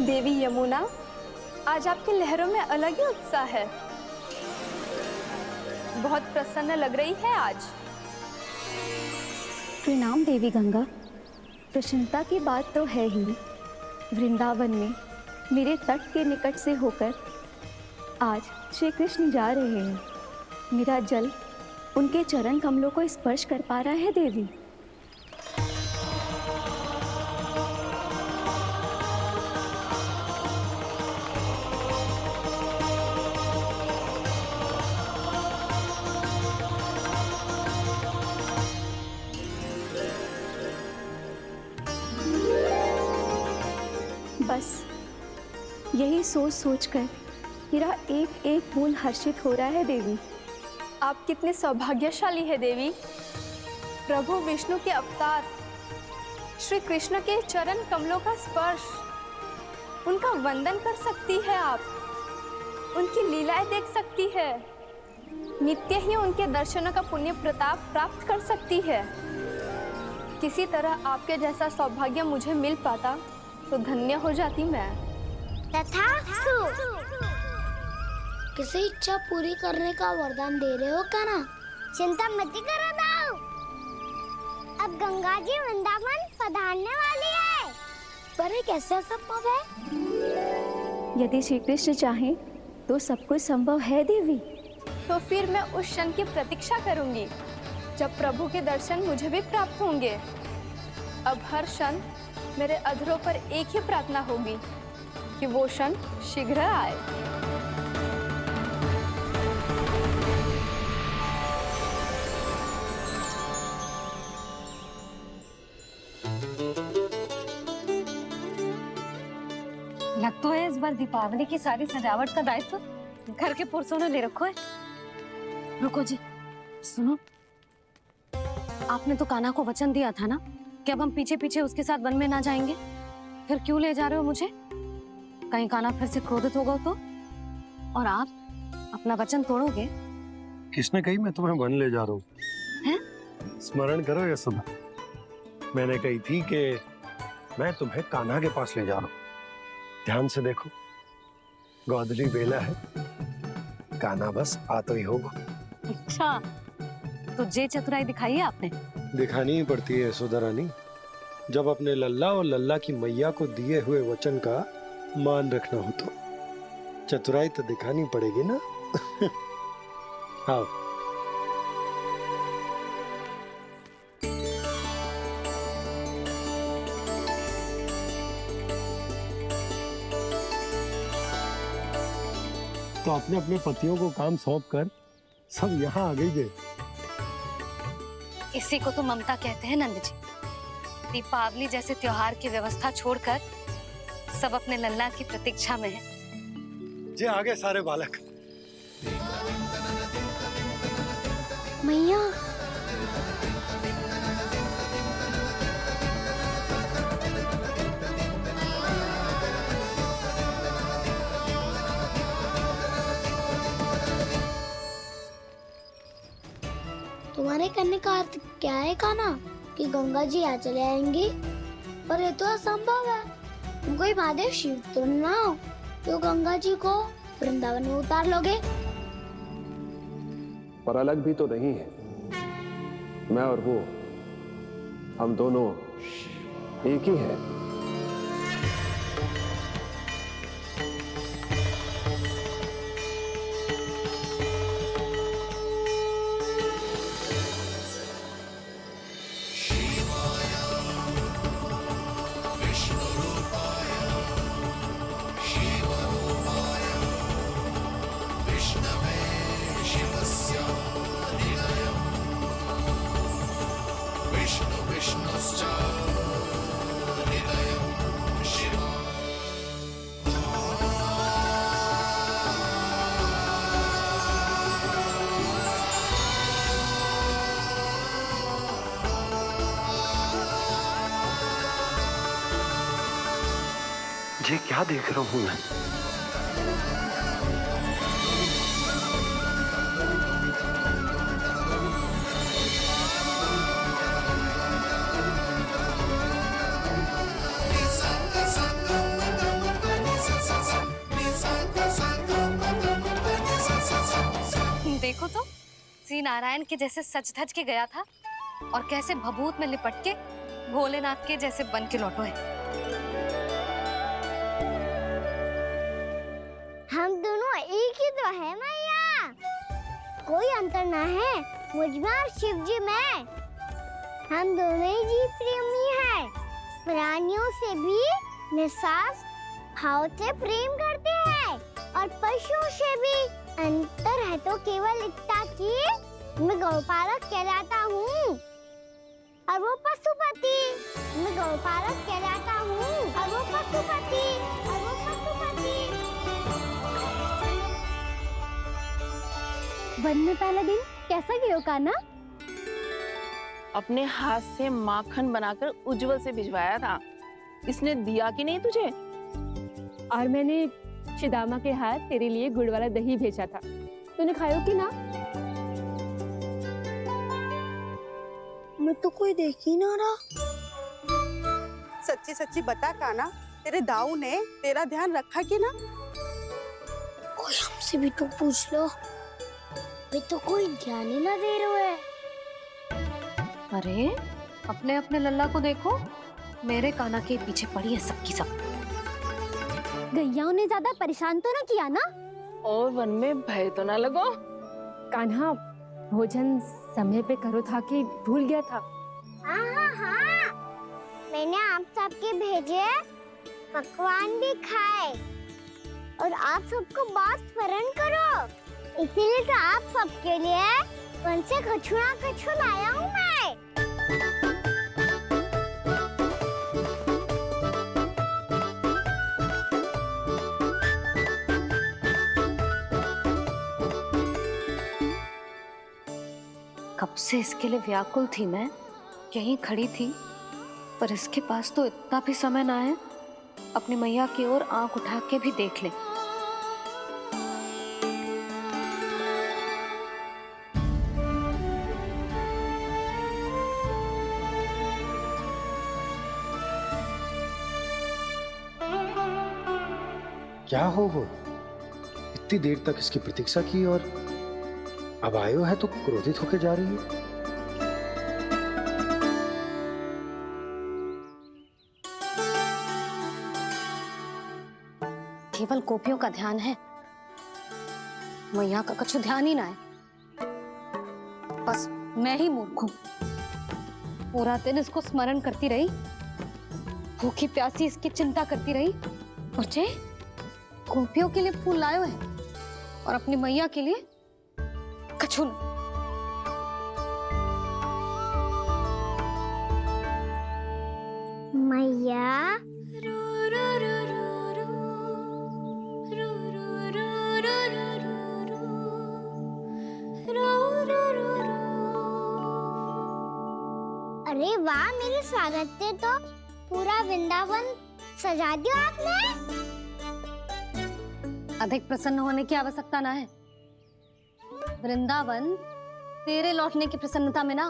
देवी यमुना, आज आपकी लहरों में अलग ही उत्साह है। बहुत प्रसन्न लग रही है आज। प्रणाम देवी गंगा। प्रसन्नता की बात तो है ही। वृंदावन में मेरे तट के निकट से होकर आज श्री कृष्ण जा रहे हैं। मेरा जल उनके चरण कमलों को स्पर्श कर पा रहा है देवी। बस यही सोच सोचकर मेरा एक एक बूंद हर्षित हो रहा है देवी। आप कितने सौभाग्यशाली है देवी। प्रभु विष्णु के अवतार श्री कृष्ण के चरण कमलों का स्पर्श, उनका वंदन कर सकती है आप, उनकी लीलाएं देख सकती है, नित्य ही उनके दर्शनों का पुण्य प्रताप प्राप्त कर सकती है। किसी तरह आपके जैसा सौभाग्य मुझे मिल पाता तो धन्य हो जाती मैं। तथास्तु। किसी इच्छा पूरी करने का वरदान दे रहे हो क्या ना? चिंता मत करो दाऊ। अब गंगा जी वृंदावन पधारने वाली है। पर ये कैसे संभव है? यदि श्री कृष्ण चाहें तो सब कुछ संभव है देवी। तो फिर मैं उस क्षण की प्रतीक्षा करूंगी जब प्रभु के दर्शन मुझे भी प्राप्त होंगे। अब हर क्षण मेरे अधरों पर एक ही प्रार्थना होगी कि वो क्षण शीघ्र आए। लग तो है इस बार दीपावली की सारी सजावट का दायित्व घर के पुरुषों ने ले रखो है। रुको जी, सुनो, आपने तो कान्हा को वचन दिया था ना कि अब हम पीछे पीछे उसके साथ वन में ना जाएंगे। फिर क्यों ले जा रहे हो मुझे? कहीं कान्हा फिर से क्रोधित होगा तो? और आप अपना वचन तोड़ोगे? किसने कही मैं तुम्हें वन ले जा रहा हूँ? स्मरण करो ये सुबह मैंने कही थी कि मैं तुम्हें कान्हा के पास ले जा रहा हूँ। ध्यान से देखो, गोदली बेला है, कान्हा बस आ तो ही होगा। अच्छा, तो जे चतुराई दिखाई है आपने? दिखानी ही पड़ती है यशोदा रानी, जब अपने लल्ला और लल्ला की मैया को दिए हुए वचन का मान रखना हो तो चतुराई तो दिखानी पड़ेगी ना। हाँ, तो अपने अपने पतियों को काम सौंप कर सब यहाँ आ गई है। इसी को तो ममता कहते हैं नंद जी। दीपावली जैसे त्योहार की व्यवस्था छोड़कर सब अपने लल्ला की प्रतीक्षा में हैं। जे आगे सारे बालक। मैया, तुम्हारे कहने का अर्थ क्या है कान्हा? कि गंगा जी यहाँ चले आएंगी? पर ये तो असंभव है। तुम कोई महादेव शिव तो ना हो तो गंगा जी को वृंदावन में उतार लोगे? पर अलग भी तो नहीं है। मैं और वो, हम दोनों एक ही हैं। ये क्या देख रहा हूँ मैं? श्री नारायण के जैसे सज धज के गया था और कैसे भभूत में लिपट के भोलेनाथ के जैसे बन के लौटो है। हम दोनों एक ही तो है मैया, कोई अंतर ना है मुझ में और शिव जी में। हम दोनों ही जीव प्रेमी हैं, प्राणियों से भी निस्वार्थ भाव से प्रेम करते हैं और पशुओं से भी। अंतर है तो केवल इतना कि मैं गौपालक कहलाता हूँ और वो पशुपति। मैं गौपालक कहलाता हूँ और वो पशुपति, और वो पशुपति। वन में पहला दिन कैसा गया कान्हा? अपने हाथ से माखन बनाकर उज्जवल से भिजवाया था। इसने दिया कि नहीं तुझे? और मैंने शिदामा के हाथ तेरे लिए गुड़ वाला दही भेजा था, तूने खायो कि ना? मैं तो कोई देख ही ना रहा। सच्ची सच्ची बता कान्हा, तेरे दाऊ ने तेरा ध्यान रखा कि ना? कोई हमसे भी तो पूछ लो, वे तो कोई ध्यान ही ना दे रहे हैं। अरे अपने अपने लल्ला को देखो, मेरे कान्हा के पीछे पड़ी है सबकी सब। गैयाओं ने ज्यादा परेशान तो ना किया ना? और वन में भय तो ना लगो? कान्हा भोजन समय पे करो था कि भूल गया था? हाँ, मैंने आप सबके भेजे पकवान भी खाए और आप सबको बात स्मरण करो, इसीलिए तो आप सबके लिए वन से कछुआ लाया हूँ मैं। कब से इसके लिए व्याकुल थी मैं, यहीं खड़ी थी, पर इसके पास तो इतना भी समय ना है अपनी मैया की ओर आंख उठा के भी देख ले। क्या हो वो? इतनी देर तक इसकी प्रतीक्षा की और अब आयो है तो क्रोधित होकर जा रही है। केवल गोपियों का ध्यान है, मैया का कछु ध्यान ही ना है। बस मैं ही मूर्ख हूं, पूरा दिन इसको स्मरण करती रही, भूखी प्यासी इसकी चिंता करती रही, और जे गोपियों के लिए फूल लायो है और अपनी मैया के लिए कछु न। मैया अरे वाह, मेरे स्वागत से तो पूरा वृंदावन सजा दिया आपने। अधिक प्रसन्न होने की आवश्यकता ना है। वृंदावन तेरे लौटने की प्रसन्नता में ना,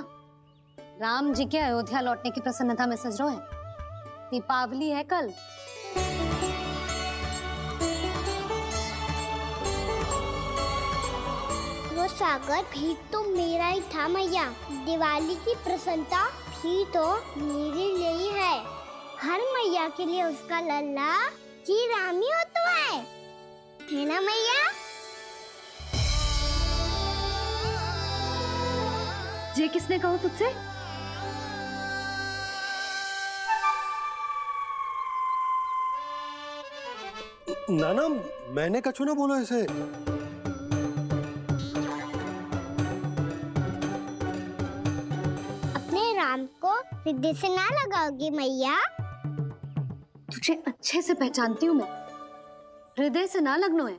राम जी के अयोध्या लौटने की प्रसन्नता में सज रहे हैं। दीपावली है कल। वो स्वागत भी तो मेरा ही था मैया। दिवाली की प्रसन्नता भी तो मेरे लिए ही है। हर मैया के लिए उसका लल्ला जी राम ही होता है ना मैया? ये किसने कहा तुझसे? नाना, मैंने कछु ना बोला इसे। अपने राम को हृदय से ना लगाओगी मैया? तुझे अच्छे से पहचानती हूँ मैं, हृदय से ना लगनो है।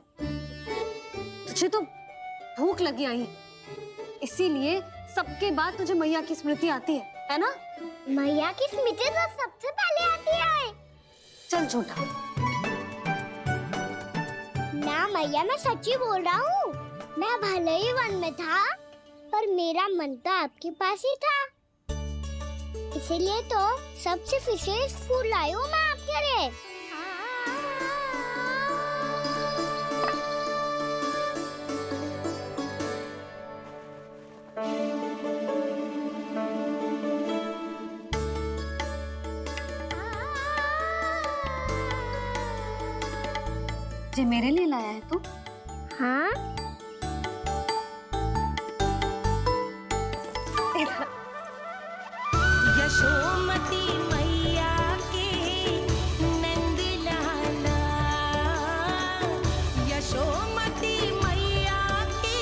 तुझे तो भूख लगी आई, इसीलिए सबके बाद तुझे मैया की स्मृति आती है ना? मैया की स्मृति तो सबसे पहले आती है। चल झूठा। ना मैया, मैं सच्ची बोल रहा हूँ। मैं भले ही वन में था, पर मेरा मन तो आपके पास ही था। इसीलिए तो सबसे विशेष फूल लाई हूँ मैं आपके लिए। जे मेरे लिए लाया है तू? हाँ, यशोमती मैया के नंद लाला, यशोमती मैया के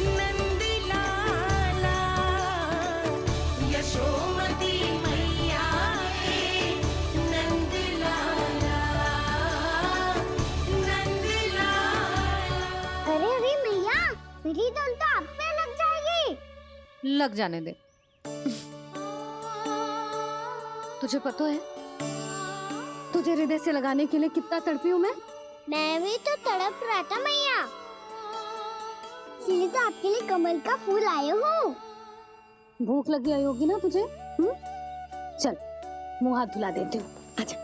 नंद लाला, यशोमती मैया के नंद लाला, नंद लाला। अरे अरे मैया, मेरी धुन तो आप पे लग जाएगी। लग जाने दे। तुझे पता है तुझे हृदय से लगाने के लिए कितना तड़पी हूँ मैं? मैं भी तो तड़प रहा था मैया, इसलिए तो आपके लिए कमल का फूल आए हूँ। भूख लगी आई होगी ना तुझे? चल मुंह हाथ धुला देती हूँ। आजा,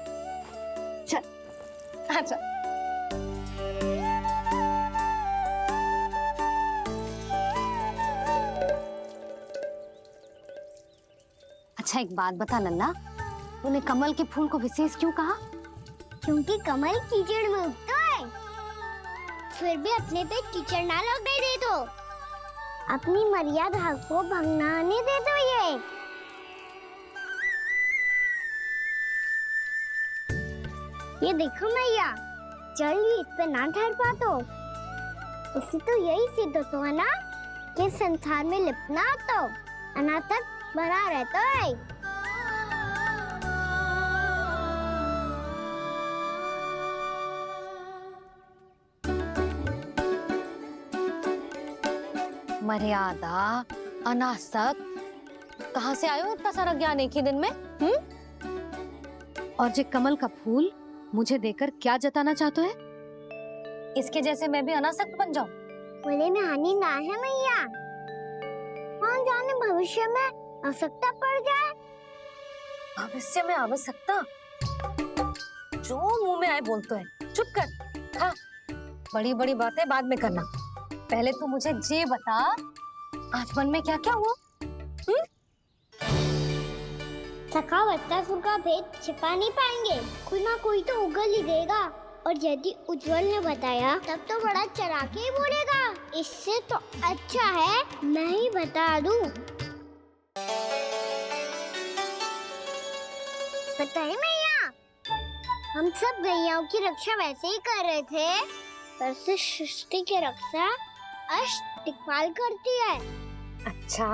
चल आजा। अच्छा एक बात बता लल्ला, तूने कमल के फूल को विशेष क्यों कहा? क्योंकि कमल कीचड़ में उगता है, फिर भी अपने पे कीचड़ ना लगने दे दो, अपनी मर्यादा को भंग ना आने दे दो। ये देखो मैया, जल भी इस पे ना ठहर पा तो इससे तो यही सिद्ध होता है ना कि संसार में लिपना तो अनाथ तक बना रहता है। मर्यादा, अनासक्त, कहाँ से आयो इतना सारा ज्ञान एक ही दिन में? और जे कमल का फूल मुझे देकर क्या जताना चाहते है? इसके जैसे मैं भी अनासक्त बन जाऊं? बोले में हानि ना है मैया, कौन जाने भविष्य में आवश्यकता पड़ जाए। भविष्य में आवश्यकता? जो मुंह में आए बोलते हैं, चुप कर। हाँ, बड़ी बड़ी बातें बाद में करना, पहले तो मुझे ये बता आज मन में क्या क्या हुआ? सखा बत्तासुर का भेद छिपा नहीं पाएंगे, कोई ना कोई तो उगल ही देगा, और यदि उज्जवल ने बताया तब तो बड़ा चढ़ा के ही बोलेगा। इससे तो अच्छा है मैं ही बता दूं। पता है मैया, हम सब गैयाओं की रक्षा वैसे ही कर रहे थे, पर से सृष्टि की रक्षा अष्ट दिक्पाल करती है। अच्छा?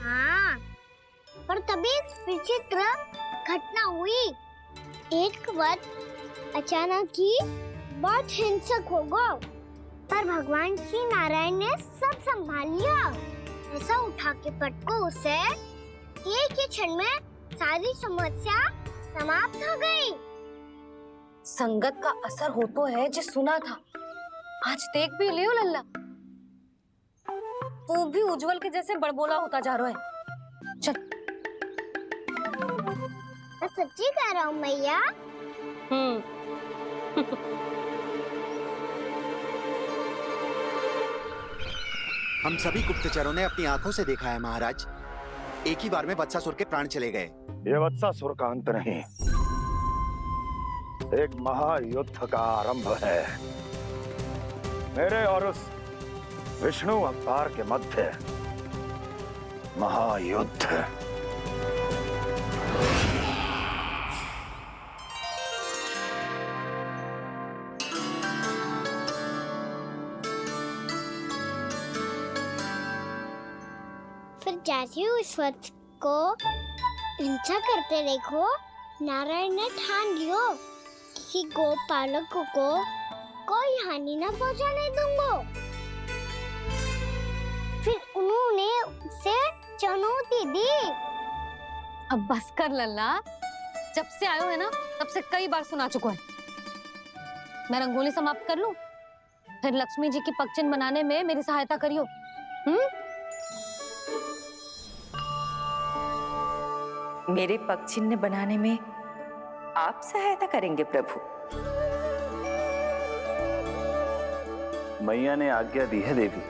हाँ, पर तभी एक विचित्र घटना हुई। एक वक्त अचानक ही बहुत हिंसक हो गया, पर भगवान श्री नारायण ने सब संभाल लिया। ऐसा उठा के पटको उसे, एक ही क्षण में सारी समस्या समाप्त हो गई। संगत का असर हो तो है जो सुना था, आज देख भी लियो लल्ला, तू भी उज्जवल के जैसे बड़बोला होता जा रहा है। चल। मैं सच्ची कह रहा हूँ मैया। हम सभी गुप्तचरों ने अपनी आंखों से देखा है महाराज, एक ही बार में वत्सासुर के प्राण चले गए। ये वत्सासुर का अंत नहीं, एक महायुद्ध का आरंभ है। मेरे और उस विष्णु अवतार के मध्य महायुद्ध। फिर जैसे ही उस वत्स को हिंसा करते देखो, नारायण ने ठान लियो किसी गोपालक को कोई हानि न पहुंचाने दूंगा। फिर उन्होंने उसे चुनौती दी। अब बस कर लल्ला, जब से आयो है ना तब से कई बार सुना चुका है। मैं रंगोली समाप्त कर लूं, फिर लक्ष्मी जी की पगचिन बनाने में मेरी सहायता करियो। मेरे पगचिन्ह बनाने में आप सहायता करेंगे प्रभु? मैया ने आज्ञा दी है देवी,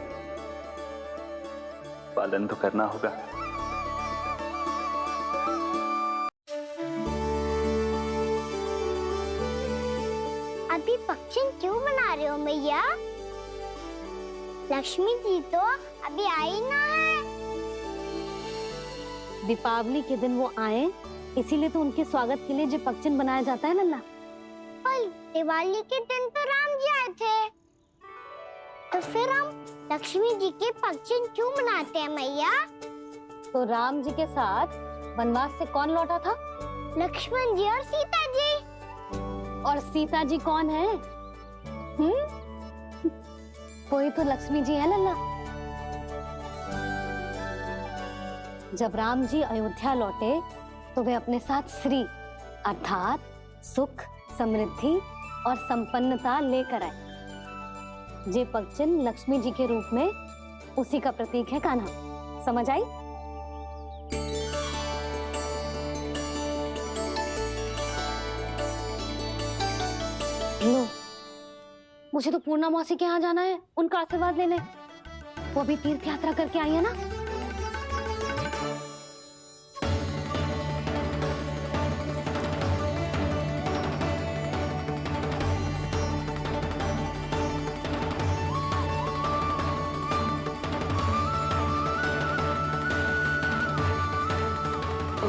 पालन तो करना होगा। आप पक्षी क्यों बना रहे हो मैया? लक्ष्मी जी तो अभी आई ना है। दीपावली के दिन वो आए, इसीलिए तो उनके स्वागत के लिए जो पक्षी बनाया जाता है लल्ला। पर दिवाली के दिन तो राम जी आए थे, तो फिर हम लक्ष्मी जी के पक्षी क्यों बनाते हैं मैया? तो राम जी के साथ वनवास से कौन लौटा था? लक्ष्मण जी और सीता जी। और सीता जी कौन है? वही तो लक्ष्मी जी है लल्ला। जब राम जी अयोध्या लौटे तो वे अपने साथ श्री अर्थात सुख, समृद्धि और संपन्नता लेकर आए। जे पक्षिन लक्ष्मी जी के रूप में उसी का प्रतीक है कान्हा। समझ आई? लो, मुझे तो पूर्णा मौसी के यहाँ जाना है, उनका आशीर्वाद लेने। वो भी तीर्थ यात्रा करके आई है ना।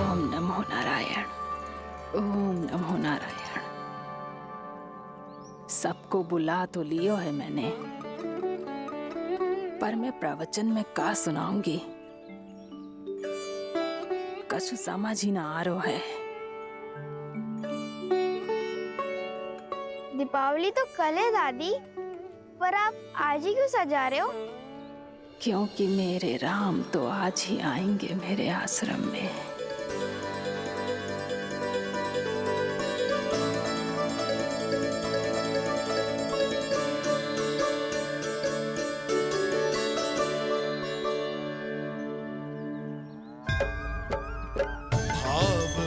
ओम नमो नारायण, ओम नमो नारायण। सबको बुला तो लियो है मैंने, पर मैं प्रवचन में का सुनाऊंगी, कछु समझ ही ना आ रहा है। दीपावली तो कल है दादी, पर आप आज ही क्यों सजा रहे हो? क्योंकि मेरे राम तो आज ही आएंगे मेरे आश्रम में।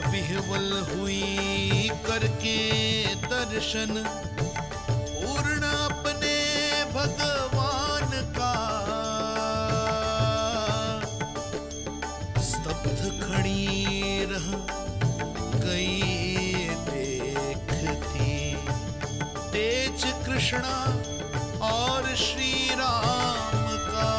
विह्वल हुई करके दर्शन, पूर्ण अपने भगवान का, स्तब्ध खड़ी रह गई देखती, तेज कृष्णा और श्री राम का।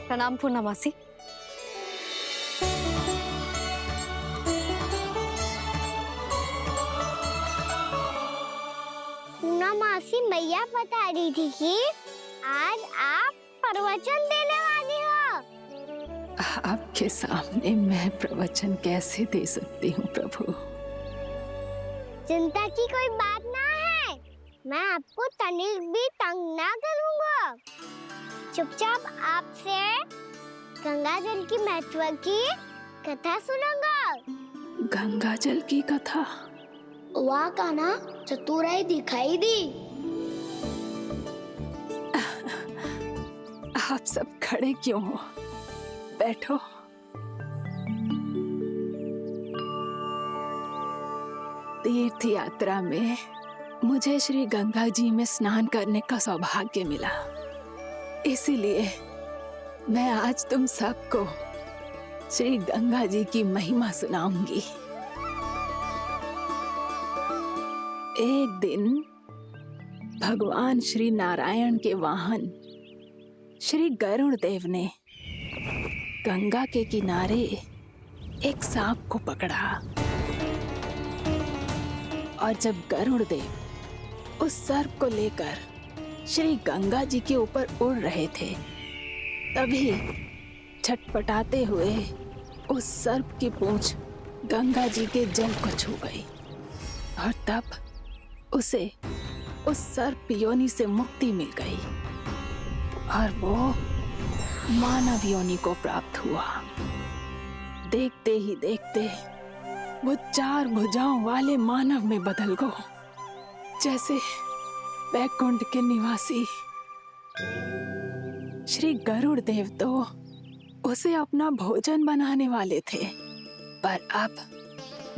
प्रणाम पूर्णा मौसी। पूर्णा मासी मैया बता रही थी कि आज आप प्रवचन देने वाली हो। आपके सामने मैं प्रवचन कैसे दे सकती हूँ प्रभु? चिंता की कोई बात ना है, मैं आपको तनिक भी तंग ना करूँगा। चुपचाप आपसे गंगा जल की महत्व की कथा सुनूंगा। गंगा जल की कथा? वाह कान्हा, चतुराई दिखाई दी। आप सब खड़े क्यों हो? बैठो। तीर्थ यात्रा में मुझे श्री गंगा जी में स्नान करने का सौभाग्य मिला, इसीलिए मैं आज तुम सबको श्री गंगा जी की महिमा सुनाऊंगी। एक दिन भगवान श्री नारायण के वाहन श्री गरुड़ देव ने गंगा के किनारे एक सांप को पकड़ा, और जब गरुड़ देव उस सर्प को लेकर श्री गंगा जी के ऊपर उड़ रहे थे, तभी छटपटाते हुए उस सर्प की पूंछ गंगा जी के जल को छू गई और तब उसे उस सर्प योनि से मुक्ति मिल गई और वो मानव योनि को प्राप्त हुआ। देखते ही देखते वो 4 भुजाओं वाले मानव में बदल गो, जैसे बैकुंठ के निवासी श्री गरुड़ देव तो उसे अपना भोजन बनाने वाले थे, पर अब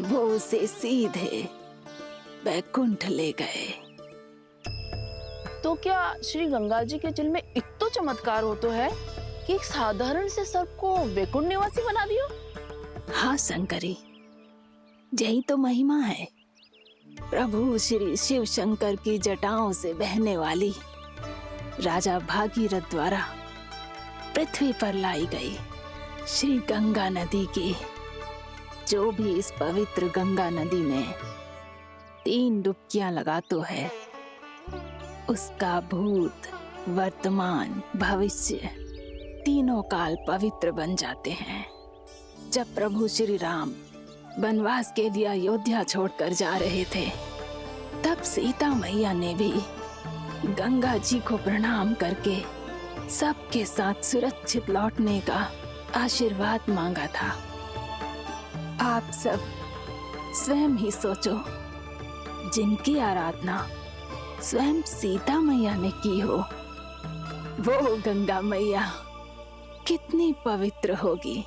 वो उसे सीधे बैकुंठ ले गए। तो क्या श्री गंगा जी के जल में इतना चमत्कार हो तो है कि एक साधारण से सर्प को वैकुंठ निवासी बना दियो? हाँ शंकरी, यही तो महिमा है। प्रभु श्री शिव शंकर की जटाओं से बहने वाली राजा भागीरथ द्वारा पृथ्वी पर लाई गई श्री गंगा नदी की, जो भी इस पवित्र गंगा नदी में 3 डुबकियां लगातो है, उसका भूत, वर्तमान, भविष्य तीनों काल पवित्र बन जाते हैं। जब प्रभु श्री राम वनवास के लिए अयोध्या छोड़कर जा रहे थे, तब सीता मैया ने भी गंगा जी को प्रणाम करके सबके साथ सुरक्षित लौटने का आशीर्वाद मांगा था। आप सब स्वयं ही सोचो, जिनकी आराधना स्वयं सीता मैया ने की हो, वो गंगा मैया कितनी पवित्र होगी।